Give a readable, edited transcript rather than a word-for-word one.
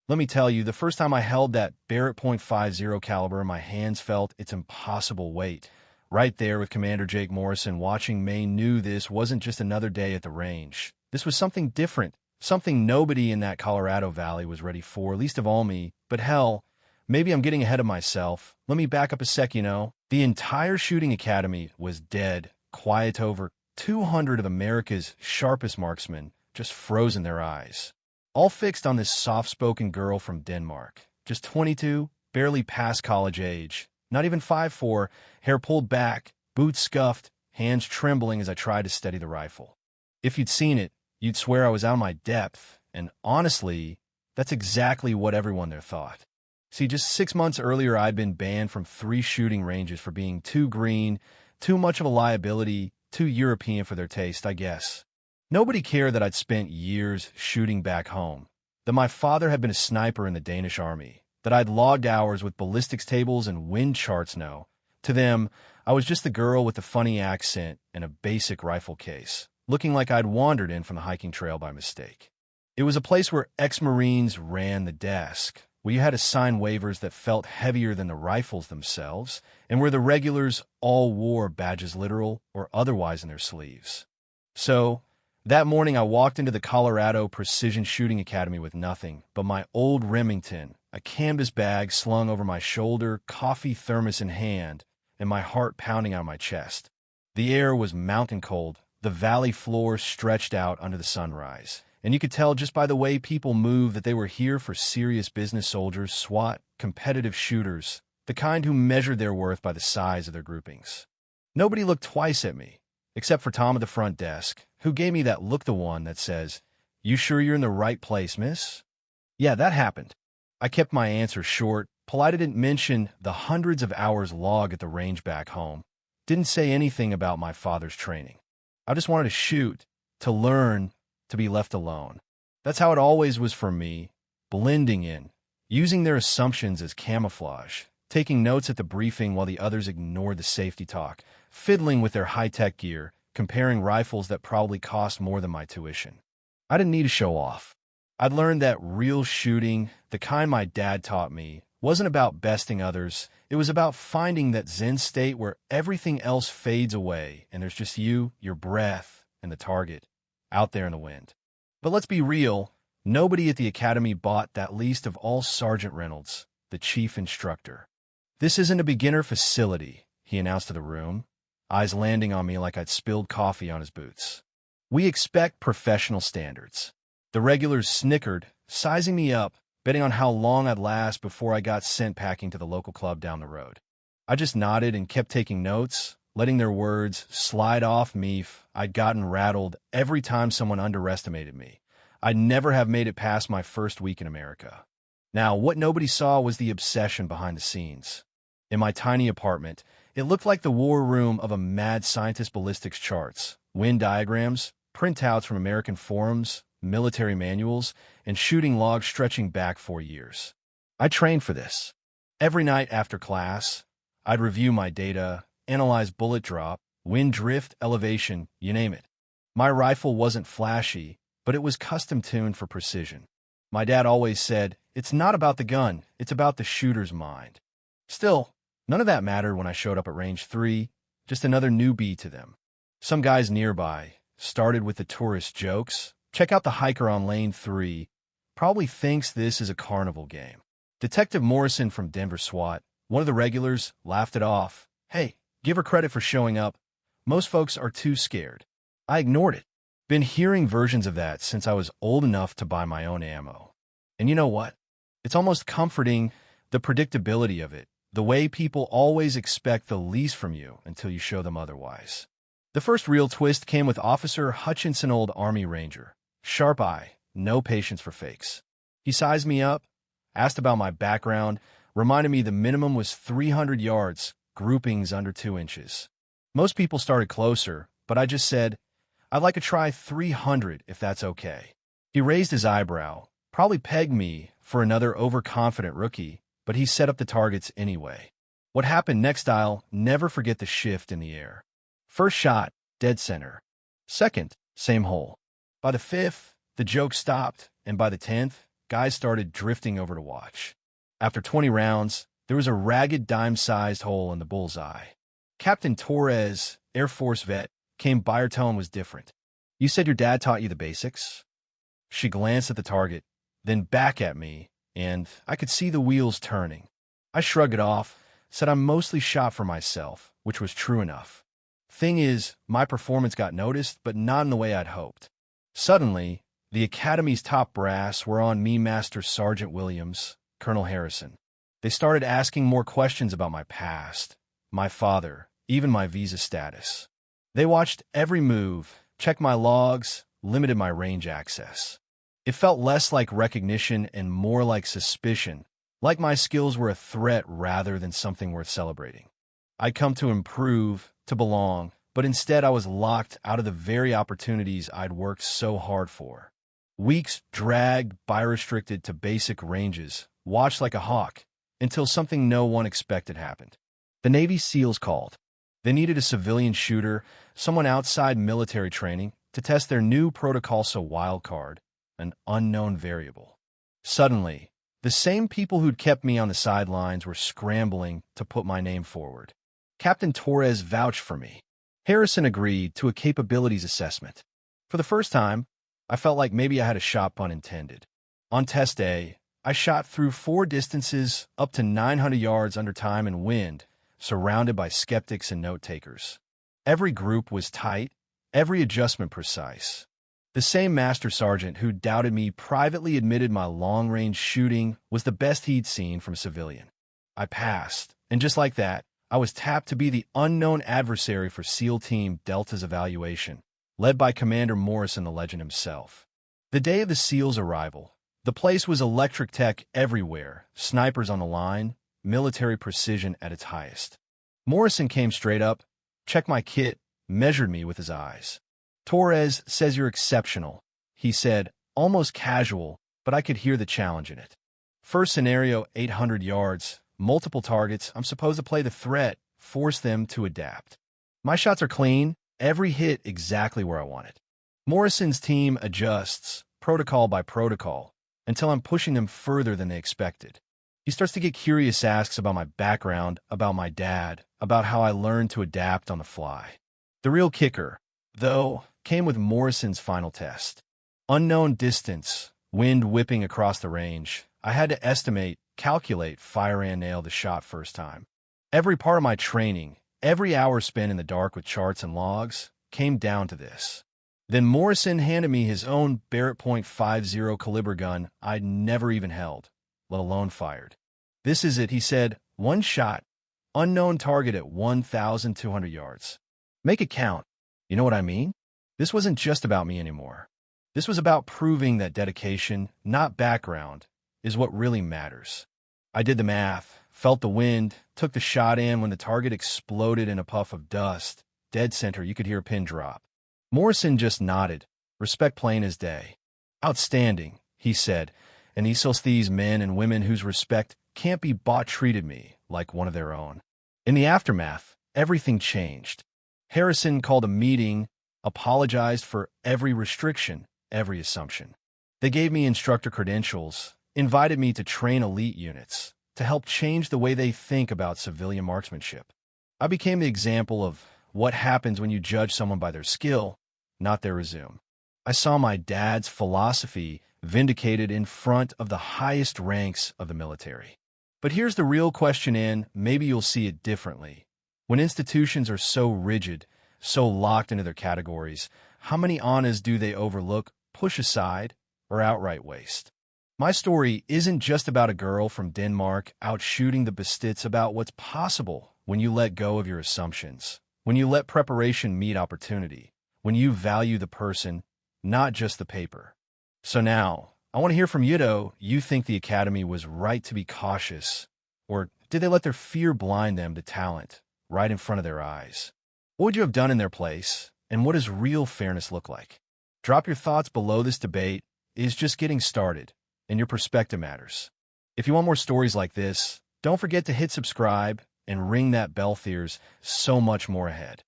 Let me tell you, the first time I held that Barrett .50 caliber in my hands felt its impossible weight. Right there with Commander Jake Morrison watching, Maine knew this wasn't just another day at the range. This was something different, something nobody in that Colorado Valley was ready for, least of all me. But hell, maybe I'm getting ahead of myself. Let me back up a sec, The entire shooting academy was dead, quiet. Over 200 of America's sharpest marksmen just frozen their eyes, all fixed on this soft-spoken girl from Denmark, just 22, barely past college age, not even 5'4", hair pulled back, boots scuffed, hands trembling as I tried to steady the rifle. If you'd seen it, you'd swear I was out of my depth, and honestly, that's exactly what everyone there thought. See, just 6 months earlier, I'd been banned from 3 shooting ranges for being too green, too much of a liability, too European for their taste, I guess. Nobody cared that I'd spent years shooting back home, that my father had been a sniper in the Danish army, that I'd logged hours with ballistics tables and wind charts. No. To them, I was just the girl with the funny accent and a basic rifle case, looking like I'd wandered in from the hiking trail by mistake. It was a place where ex-Marines ran the desk, where you had to sign waivers that felt heavier than the rifles themselves, and where the regulars all wore badges, literal or otherwise, in their sleeves. So, that morning I walked into the Colorado Precision Shooting Academy with nothing but my old Remington, a canvas bag slung over my shoulder, coffee thermos in hand, and my heart pounding out of my chest. The air was mountain cold, the valley floor stretched out under the sunrise, and you could tell just by the way people moved that they were here for serious business soldiers, SWAT, competitive shooters, the kind who measured their worth by the size of their groupings. Nobody looked twice at me, except for Tom at the front desk, who gave me that look, the one that says, "You sure you're in the right place, miss?" Yeah, that happened. I kept my answer short, polite. I didn't mention the hundreds of hours logged at the range back home. Didn't say anything about my father's training. I just wanted to shoot, to learn, to be left alone. That's how it always was for me, blending in, using their assumptions as camouflage, taking notes at the briefing while the others ignored the safety talk, fiddling with their high-tech gear, comparing rifles that probably cost more than my tuition. I didn't need to show off. I'd learned that real shooting, the kind my dad taught me, wasn't about besting others. It was about finding that Zen state where everything else fades away and there's just you, your breath, and the target, out there in the wind. But let's be real, nobody at the academy bought that, least of all Sergeant Reynolds, the chief instructor. "This isn't a beginner facility," he announced to the room, eyes landing on me like I'd spilled coffee on his boots. "We expect professional standards." The regulars snickered, sizing me up, betting on how long I'd last before I got sent packing to the local club down the road. I just nodded and kept taking notes, letting their words slide off me. I'd gotten rattled every time someone underestimated me. I'd never have made it past my first week in America. Now, what nobody saw was the obsession behind the scenes. In my tiny apartment, it looked like the war room of a mad scientist. Ballistics charts, wind diagrams, printouts from American forums, military manuals, and shooting logs stretching back 4 years. I trained for this. Every night after class, I'd review my data, analyze bullet drop, wind drift, elevation, you name it. My rifle wasn't flashy, but it was custom-tuned for precision. My dad always said, "It's not about the gun, it's about the shooter's mind." Still, none of that mattered when I showed up at range 3, just another newbie to them. Some guys nearby started with the tourist jokes. "Check out the hiker on lane 3. Probably thinks this is a carnival game." Detective Morrison from Denver SWAT, one of the regulars, laughed it off. "Hey, give her credit for showing up. Most folks are too scared." I ignored it. Been hearing versions of that since I was old enough to buy my own ammo. And you know what? It's almost comforting, the predictability of it, the way people always expect the least from you until you show them otherwise. The first real twist came with Officer Hutchinson, old Army Ranger. Sharp eye, no patience for fakes. He sized me up, asked about my background, reminded me the minimum was 300 yards, groupings under 2 inches. Most people started closer, but I just said, "I'd like to try 300 if that's okay." He raised his eyebrow, probably pegged me for another overconfident rookie, but he set up the targets anyway. What happened next, I'll never forget. The shift in the air. First shot, dead center. Second, same hole. By the 5th, the joke stopped, and by the 10th, guys started drifting over to watch. After 20 rounds, there was a ragged dime-sized hole in the bullseye. Captain Torres, Air Force vet, came by. Her tone was different. "You said your dad taught you the basics?" She glanced at the target, then back at me, and I could see the wheels turning. I shrugged it off, said I'm mostly shot for myself, which was true enough. Thing is, my performance got noticed, but not in the way I'd hoped. Suddenly, the Academy's top brass were on me, Master Sergeant Williams, Colonel Harrison. They started asking more questions about my past, my father, even my visa status. They watched every move, checked my logs, limited my range access. It felt less like recognition and more like suspicion, like my skills were a threat rather than something worth celebrating. I'd come to improve, to belong, but instead I was locked out of the very opportunities I'd worked so hard for. Weeks dragged by, restricted to basic ranges, watched like a hawk, until something no one expected happened. The Navy SEALs called. They needed a civilian shooter, someone outside military training, to test their new protocol. So wild card, an unknown variable. Suddenly, the same people who'd kept me on the sidelines were scrambling to put my name forward. Captain Torres vouched for me. Harrison agreed to a capabilities assessment. For the first time, I felt like maybe I had a shot, pun intended. On test day, I shot through 4 distances up to 900 yards under time and wind, surrounded by skeptics and note-takers. Every group was tight, every adjustment precise. The same master sergeant who doubted me privately admitted my long-range shooting was the best he'd seen from a civilian. I passed, and just like that, I was tapped to be the unknown adversary for SEAL Team Delta's evaluation, led by Commander Morrison, the legend himself. The day of the SEALs' arrival, the place was electric tech everywhere, snipers on the line, military precision at its highest. Morrison came straight up, checked my kit, measured me with his eyes. "Torres says you're exceptional," he said, almost casual, but I could hear the challenge in it. "First scenario, 800 yards, multiple targets. I'm supposed to play the threat, force them to adapt. My shots are clean, every hit exactly where I want it. Morrison's team adjusts, protocol by protocol, until I'm pushing them further than they expected. He starts to get curious, asks about my background, about my dad, about how I learned to adapt on the fly. The real kicker, though, came with Morrison's final test. Unknown distance, wind whipping across the range. I had to estimate, calculate, fire and nail the shot first time. Every part of my training, every hour spent in the dark with charts and logs, came down to this. Then Morrison handed me his own Barrett .50 caliber gun I'd never even held, let alone fired. "This is it," he said. "One shot, unknown target at 1,200 yards. Make it count." You know what I mean? This wasn't just about me anymore. This was about proving that dedication, not background, is what really matters. I did the math, felt the wind, took the shot in. When the target exploded in a puff of dust, dead center, you could hear a pin drop. Morrison just nodded, respect plain as day. "Outstanding," he said, and these men and women whose respect can't be bought treated me like one of their own. In the aftermath, everything changed. Harrison called a meeting, apologized for every restriction, every assumption. They gave me instructor credentials, invited me to train elite units, to help change the way they think about civilian marksmanship. I became the example of what happens when you judge someone by their skill, not their resume. I saw my dad's philosophy vindicated in front of the highest ranks of the military. But here's the real question, and maybe you'll see it differently. When institutions are so rigid, so locked into their categories, how many honors do they overlook, push aside, or outright waste? My story isn't just about a girl from Denmark out shooting the best. It's about what's possible when you let go of your assumptions, when you let preparation meet opportunity, when you value the person, not just the paper. So now, I want to hear from you, though. You think the Academy was right to be cautious, or did they let their fear blind them to talent right in front of their eyes? What would you have done in their place, and what does real fairness look like? Drop your thoughts below. This debate is just getting started, and your perspective matters. If you want more stories like this, don't forget to hit subscribe and ring that bell. There's so much more ahead.